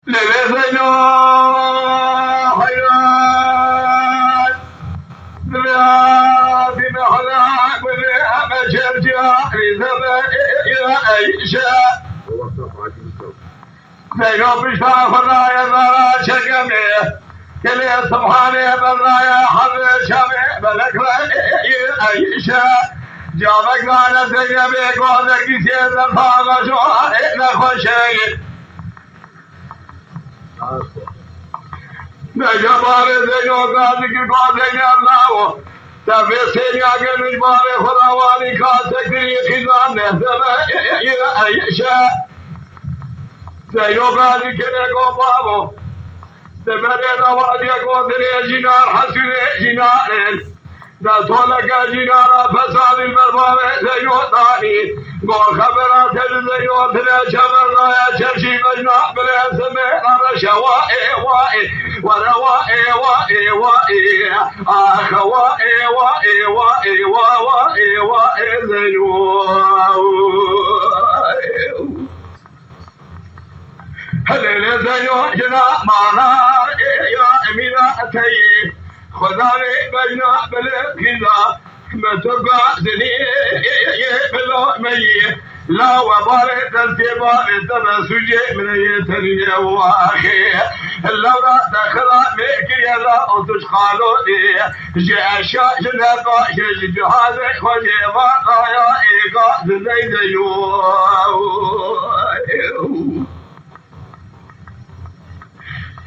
لبثنا حيان ذريات محلاك ولعب شرجاء لذبا إلى عيشا زينو بشفاف الراية ذرا شقمي كلي سبحانه بالراية حضر شمي بلك إلى عيشا جابك دانا زينبي قوضك سيد الفاغ شوائي لخوشي نجبار زينو قادك قادك الله تفسير يا قلبي باري خداواني كاسك دي خزان نهزم إلى عيشا زينو قادك نقو بابو تبري نوادي قوضني جنار حسني جنارين داتولك جنارا فساد البربار زينو داني قول خبرات زينو تنشى بالرايا شرشي مجنع بلا سمع رشا وائي وائي وروائي وائي وائي آخ وائي وائي وائي وائي وائي زينو هلل زينو جنا معنا يا أمينة أتيه خذاني بجنا بالكذا ما تبقى زني بلو مي لا وبارك تنتبه تبى سجى من يتري واخي اللورا دخلا ميكي لا أطش خالودي جاء شاجنا قاش جهاز خجي ما قايا إيقا زي زيو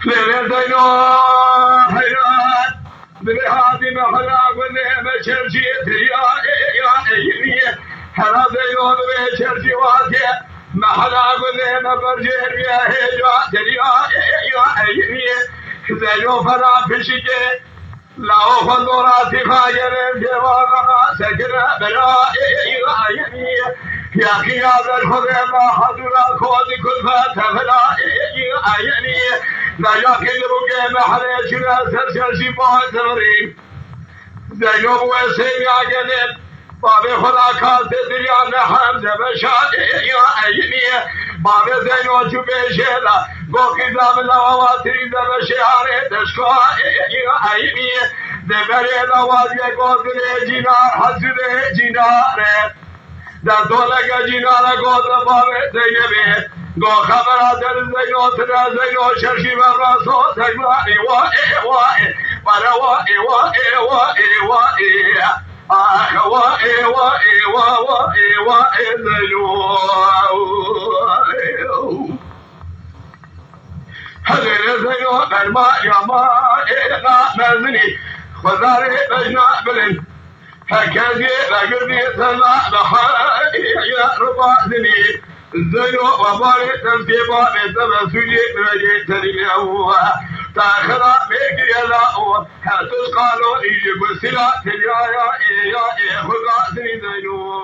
ليلتنا حيات بلهادي محلاق والنعمة شرشيت يا إيمية حلا زينون بشرشي واتي محلاق والنعمة برجير يا هجوات يا إيمية زينو فرا فشيجي لاو خندوراتي خاجر جوانا سكرة بلا يا إيمية يا قياد الخضر حضر الخوض كل فتفلا يا إيمية لا يأكل بقى محرش لا سرسل شفاء تمرين زينب وسيم يا جنب بابي خدا كاسد دريا نحن زبشاد يا عيني بابي زينب شبشلا قوكي زام لواتري زبشاري تشكا يا عيني زبري لواتي قوتل جنار حسد جنار دا دولك جنار قوتل بابي زينب گو خبرات زینو ترا زینو شرشی براسو تجوای وای وای برا وای وای وای وای آخ وای وای وای وای زینو هذه زینو برما یما اینا نزنی خدای بجنا بلن هكذا لقربي سلا بحر يا ربا زني زينو وبارك تنتبه بسبب سجي برجي تريمه تاخرا بيكي يلا حتى قالوا يجب السلا تريا يا خلقا زني زينو